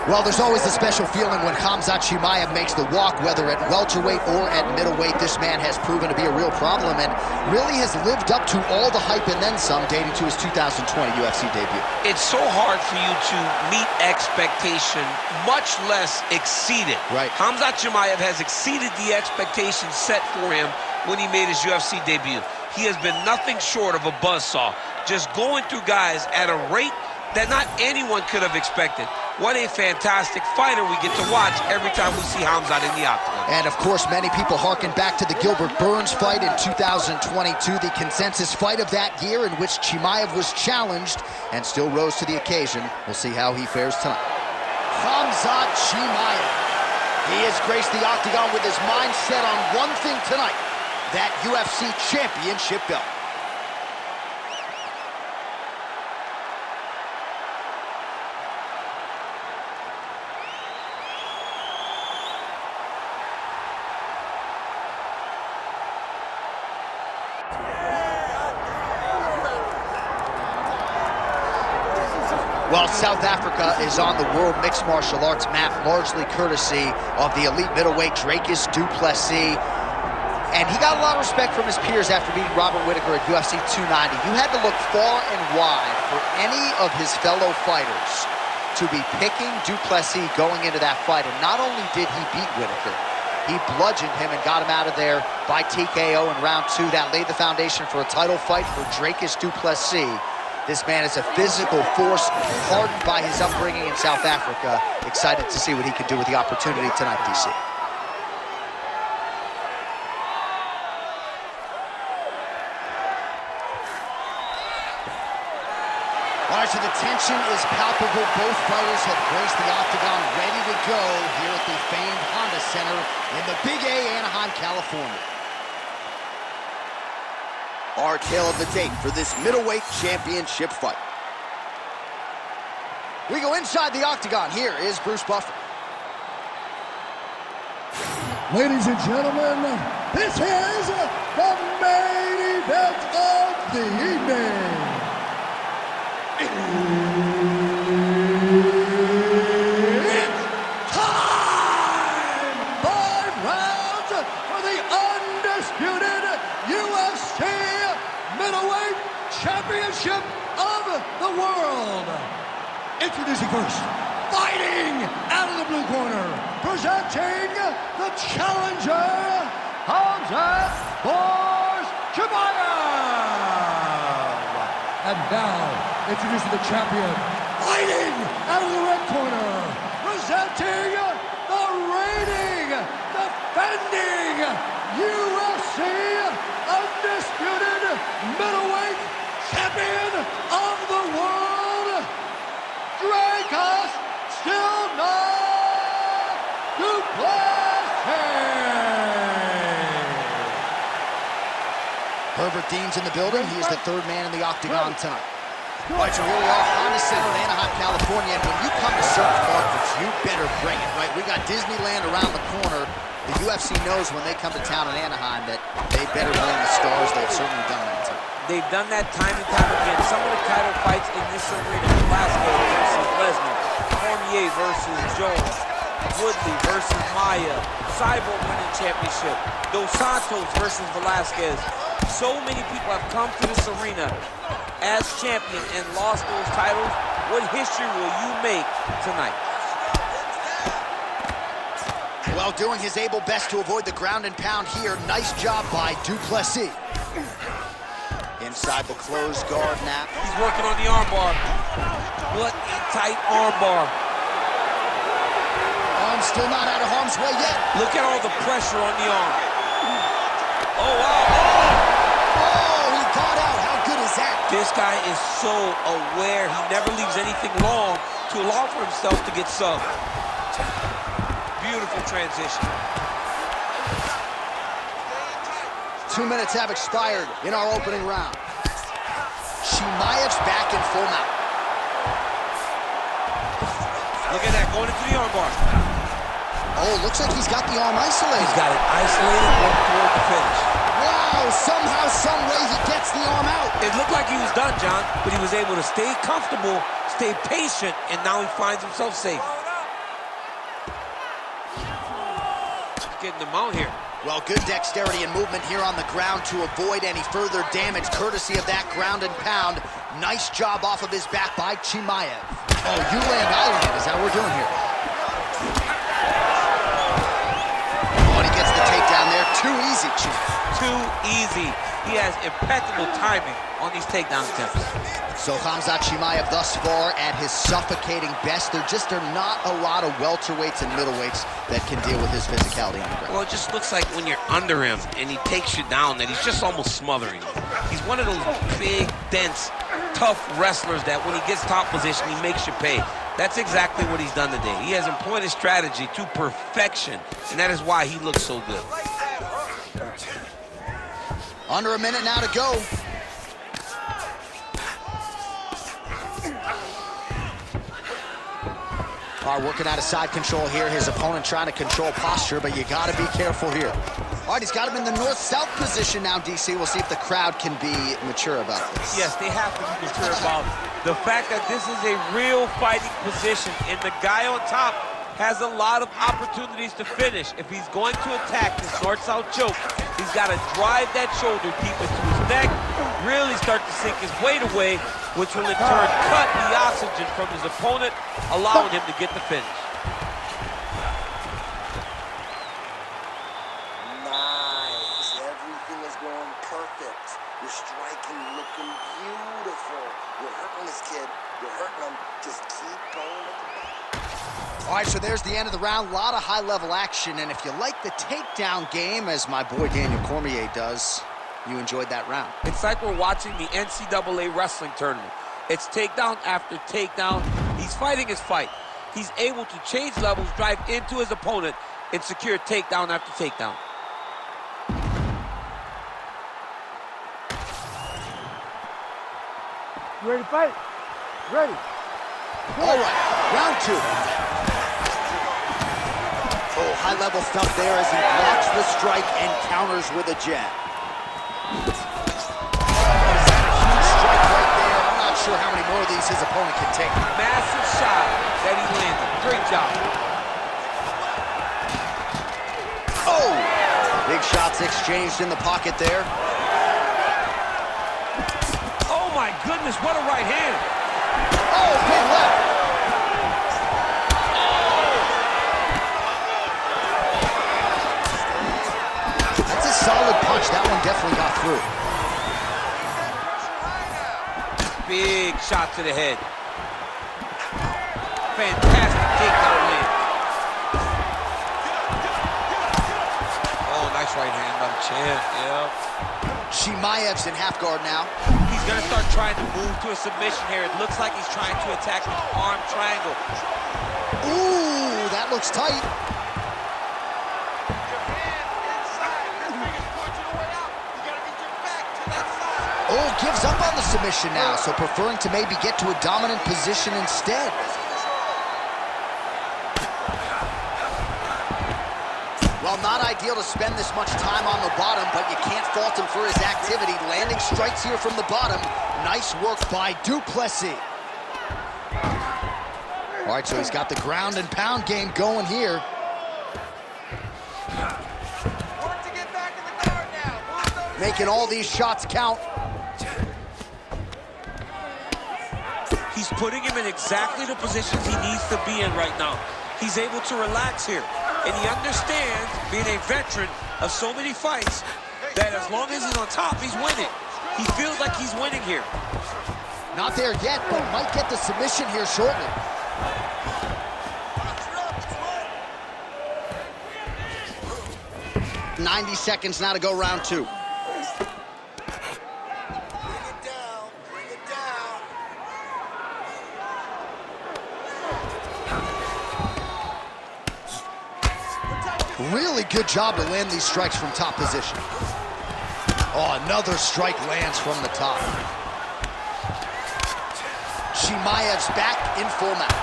Well, there's always a special feeling when Khamzat Chimaev makes the walk, whether at welterweight or at middleweight. This man has proven to be a real problem and really has lived up to all the hype and then some, dating to his 2020 UFC debut. It's so hard for you to meet expectation, much less exceed it. Right. Khamzat Chimaev has exceeded the expectations set for him when he made his UFC debut. He has been nothing short of a buzzsaw, just going through guys at a rate that not anyone could have expected. What a fantastic fighter we get to watch every time we see Khamzat in the octagon. And of course, many people harken back to the Gilbert Burns fight in 2022, the consensus fight of that year in which Chimaev was challenged and still rose to the occasion. We'll see how he fares tonight. Khamzat Chimaev. He has graced the octagon with his mind set on one thing tonight, that UFC championship belt. Well, South Africa is on the World Mixed Martial Arts map, largely courtesy of the elite middleweight Dricus du Plessis. And he got a lot of respect from his peers after beating Robert Whittaker at UFC 290. You had to look far and wide for any of his fellow fighters to be picking du Plessis going into that fight. And not only did he beat Whittaker, he bludgeoned him and got him out of there by TKO in round 2. That laid the foundation for a title fight for Dricus du Plessis. This man is a physical force, hardened by his upbringing in South Africa. Excited to see what he can do with the opportunity tonight, DC. All right, so the tension is palpable. Both fighters have graced the octagon, ready to go here at the famed Honda Center in the Big A, Anaheim, California. Our tale of the tape for this middleweight championship fight. We go inside the octagon. Here is Bruce Buffer. Ladies and gentlemen, this is the main event of the evening. It's time! 5 rounds for the undisputed UFC middleweight championship of the world. Introducing first, fighting out of the blue corner, presenting the challenger, Khamzat Chimaev. And now, introducing the champion, fighting out of the red corner, presenting the reigning, defending UFC undisputed middleweight champion of the world, Dricus du Plessis. Herbert Dean's in the building. He is the third man in the octagon tonight. All right, so here we are, Honda Center in Anaheim, California. And when you come to surf markets, you better bring it, right? We got Disneyland around the corner. The UFC knows when they come to town in Anaheim that they better bring the stars. They've certainly done that tonight. They've done that time and time again. Some of the title fights in this arena, Velasquez versus Lesnar, Cormier versus Jones, Woodley versus Maia, Cyborg winning championship, Dos Santos versus Velasquez. So many people have come to this arena as champion and lost those titles. What history will you make tonight? Well, doing his able best to avoid the ground and pound here. Nice job by du Plessis. Inside the closed guard now. He's working on the armbar. What a tight armbar. Arm still not out of harm's way yet. Look at all the pressure on the arm. Oh, wow. Oh, he got out. How good is that? This guy is so aware. He never leaves anything long to allow for himself to get subbed. Beautiful transition. 2 minutes have expired in our opening round. Chimaev's back in full mount. Look at that, going into the armbar. Oh, looks like he's got the arm isolated. He's got it isolated, working toward the finish. Wow, somehow, some way he gets the arm out. It looked like he was done, John, but he was able to stay comfortable, stay patient, and now he finds himself safe. getting them out here. Well, good dexterity and movement here on the ground to avoid any further damage, courtesy of that ground and pound. Nice job off of his back by Chimaev. Oh, you land, I land, is that what we're doing here? Oh, and he gets the takedown there. Too easy, Too easy. He has impeccable timing on these takedown attempts. So Khamzat Chimaev thus far at his suffocating best. There just are not a lot of welterweights and middleweights that can deal with his physicality on the ground. Well, it just looks like when you're under him and he takes you down that he's just almost smothering you. He's one of those big, dense, tough wrestlers that when he gets top position, he makes you pay. That's exactly what he's done today. He has employed his strategy to perfection, and that is why he looks so good. Under a minute now to go. Working out of side control here. His opponent trying to control posture, but you got to be careful here. All right, he's got him in the north-south position now, DC. We'll see if the crowd can be mature about this. Yes, they have to be mature about the fact that this is a real fighting position, and the guy on top has a lot of opportunities to finish. If he's going to attack this north-south choke, he's got to drive that shoulder deep into his neck, really start to sink his weight away, which will in turn cut the oxygen from his opponent, allowing him to get the finish. Nice. Everything is going perfect. You're striking, looking beautiful. You're hurting this kid. You're hurting him. Just keep going at the back. All right, so there's the end of the round. A lot of high-level action, and if you like the takedown game, as my boy Daniel Cormier does, you enjoyed that round. It's like we're watching the NCAA wrestling tournament. It's takedown after takedown. He's fighting his fight. He's able to change levels, drive into his opponent, and secure takedown after takedown. You ready to fight? Ready. All right, round two. Oh, high-level stuff there as he blocks the strike and counters with a jab. Huge strike right there. I'm not sure how many more of these his opponent can take. Massive shot that he landed. Great job. Oh! Big shots exchanged in the pocket there. Oh my goodness, what a right hand. Oh, big left. That's a solid punch. That one definitely got through. Big shot to the head. Fantastic takedown land. Oh, nice right hand on the chin. Yep. Chimaev's in half guard now. He's gonna start trying to move to a submission here. It looks like he's trying to attack the arm triangle. Ooh, that looks tight. Oh, gives up on the submission now, so preferring to maybe get to a dominant position instead. Well, not ideal to spend this much time on the bottom, but you can't fault him for his activity. Landing strikes here from the bottom. Nice work by Du Plessis. All right, so he's got the ground and pound game going here. Making all these shots count. He's putting him in exactly the positions he needs to be in right now. He's able to relax here. And he understands, being a veteran of so many fights, that as long as he's on top, he's winning. He feels like he's winning here. Not there yet, but might get the submission here shortly. "90 seconds now to go round two. Really good job to land these strikes from top position. Oh, another strike lands from the top. Chimaev's back in full mount.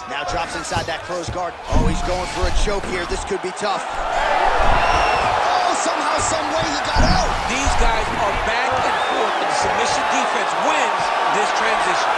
Now drops inside that closed guard. Oh, he's going for a choke here. This could be tough. Oh, somehow, some way he got out. These guys are back and forth, and submission defense wins this transition.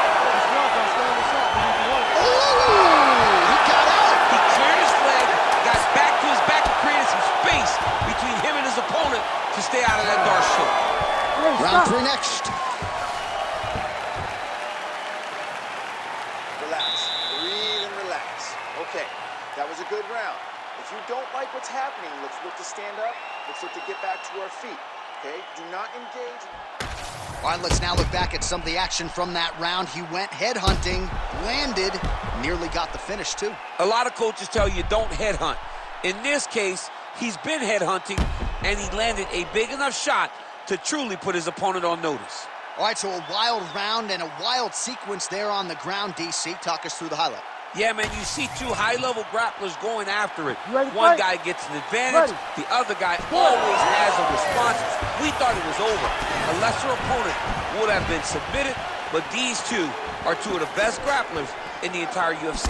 good round. If you don't like what's happening, let's look to stand up. Let's look to get back to our feet, okay? Do not engage. All right, let's now look back at some of the action from that round. He went headhunting, landed, nearly got the finish, too. A lot of coaches tell you don't headhunt. In this case, he's been headhunting, and he landed a big enough shot to truly put his opponent on notice. All right, so a wild round and a wild sequence there on the ground, DC. Talk us through the highlight. Yeah, man, you see two high-level grapplers going after it. fight? One guy gets an advantage. The other guy always has a response. We thought it was over. A lesser opponent would have been submitted, but these two are two of the best grapplers in the entire UFC.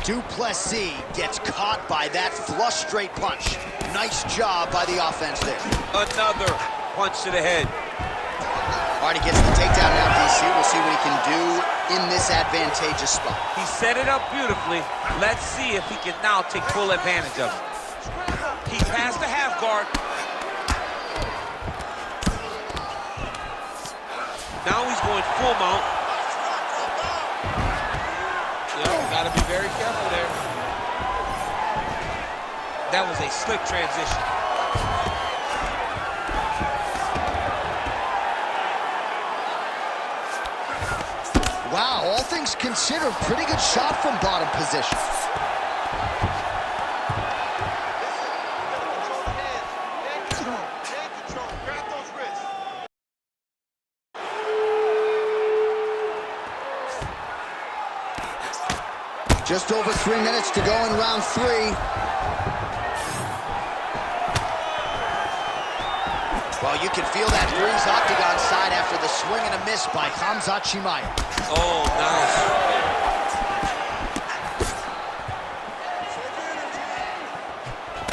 Du Plessis gets caught by that flush straight punch. Nice job by the offense there. Another punch to the head. All right, he gets the takedown now, DC. We'll see what he can do in this advantageous spot. He set it up beautifully. Let's see if he can now take full advantage of it. He passed the half guard. Now he's going full mount. Yeah, gotta be very careful there. That was a slick transition. Wow, all things considered, pretty good shot from bottom position. Just over 3 minutes to go in round 3. Well, you can feel that breeze octagon side after the swing and a miss by Khamzat Chimaev. Oh,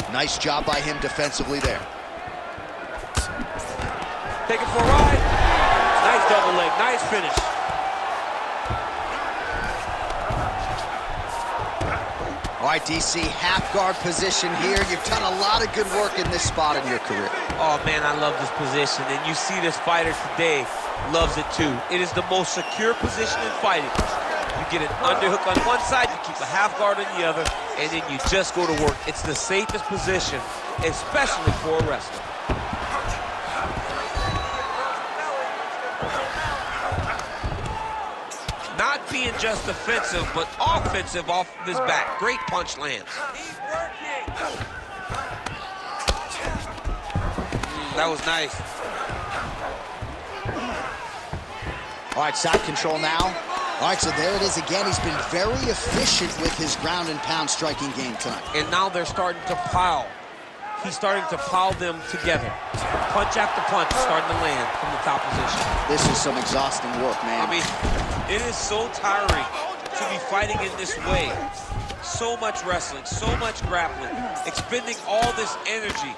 nice. Nice job by him defensively there. Take it for a ride. Nice double leg, nice finish. All right, DC, half guard position here. You've done a lot of good work in this spot in your career. Oh, man, I love this position. And you see this fighter today loves it, too. It is the most secure position in fighting. You get an underhook on one side, you keep a half guard on the other, and then you just go to work. It's the safest position, especially for a wrestler. Not being just defensive, but offensive off of his back. Great punch lands. That was nice. All right, side control now. All right, so there it is again. He's been very efficient with his ground and pound striking game tonight. And now they're starting to pile. He's starting to pile them together. Punch after punch starting to land from the top position. This is some exhausting work, man. I mean, it is so tiring to be fighting in this way. So much wrestling, so much grappling, expending all this energy.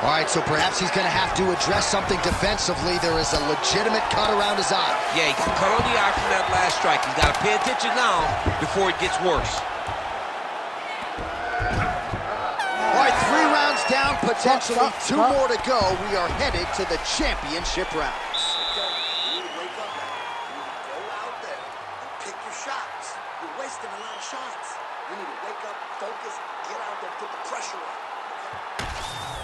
All right, so perhaps he's going to have to address something defensively. There is a legitimate cut around his eye. Yeah, he got cut on the eye from that last strike. He's got to pay attention now before it gets worse. All right, 3 rounds down, potentially 2 more to go. We are headed to the championship rounds. You need to wake up now. You need to go out there and pick your shots. You're wasting a lot of shots. You need to wake up, focus, get out there, put the pressure on.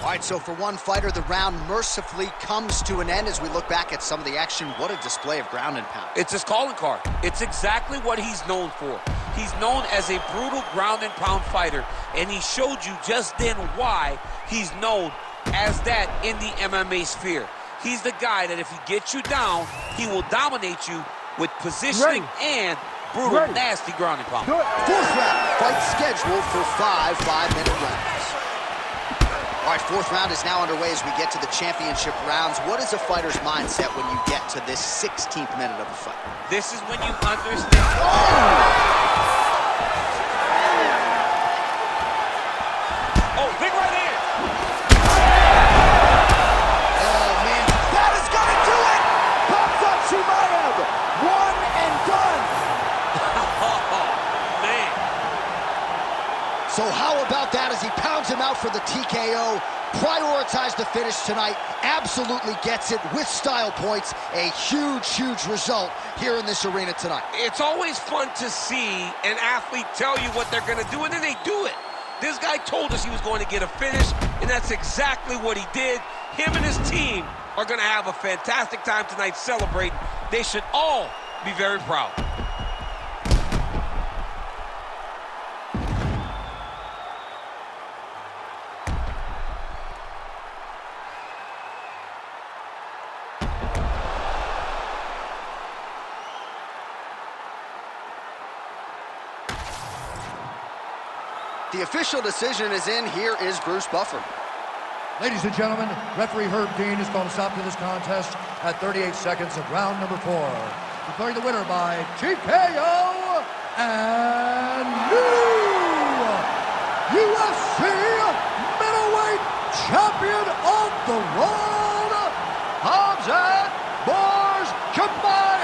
All right, so for one fighter, the round mercifully comes to an end as we look back at some of the action. What a display of ground and pound. It's his calling card. It's exactly what he's known for. He's known as a brutal ground and pound fighter, and he showed you just then why he's known as that in the MMA sphere. He's the guy that if he gets you down, he will dominate you with positioning and brutal, nasty ground and pound. 4th round, fight scheduled for 5 5-minute rounds. All right, 4th round is now underway as we get to the championship rounds. What is a fighter's mindset when you get to this 16th minute of a fight? This is when you understand. Oh, big right hand. Oh, man, that is going to do it! Khamzat Chimaev, 1 and done! Oh, man. So how about that as he pounds him out for the TKO? prioritized the finish tonight, absolutely gets it with style points. A huge, huge result here in this arena tonight. It's always fun to see an athlete tell you what they're going to do, and then they do it. This guy told us he was going to get a finish, and that's exactly what he did. Him and his team are going to have a fantastic time tonight celebrating. They should all be very proud. The official decision is in. Here is Bruce Buffer. Ladies and gentlemen, referee Herb Dean has called a stop to this contest at 38 seconds of round number 4. Declaring the winner by TKO and new UFC middleweight champion of the world, Khamzat Chimaev.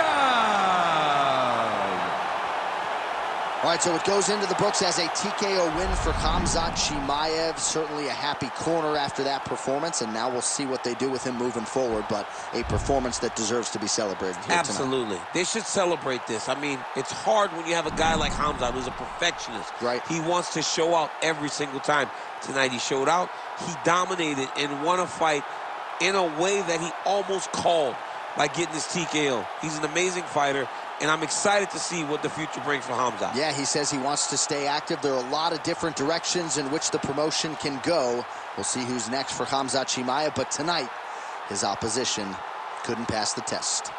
All right, so it goes into the books as a TKO win for Khamzat Chimaev. Certainly a happy corner after that performance, and now we'll see what they do with him moving forward, but a performance that deserves to be celebrated here Absolutely. tonight. They should celebrate this. I mean, it's hard when you have a guy like Khamzat who's a perfectionist. Right. He wants to show out every single time. Tonight he showed out. He dominated and won a fight in a way that he almost called by getting his TKO. He's an amazing fighter, and I'm excited to see what the future brings for Khamzat. Yeah, he says he wants to stay active. There are a lot of different directions in which the promotion can go. We'll see who's next for Khamzat Chimaev, but tonight, his opposition couldn't pass the test.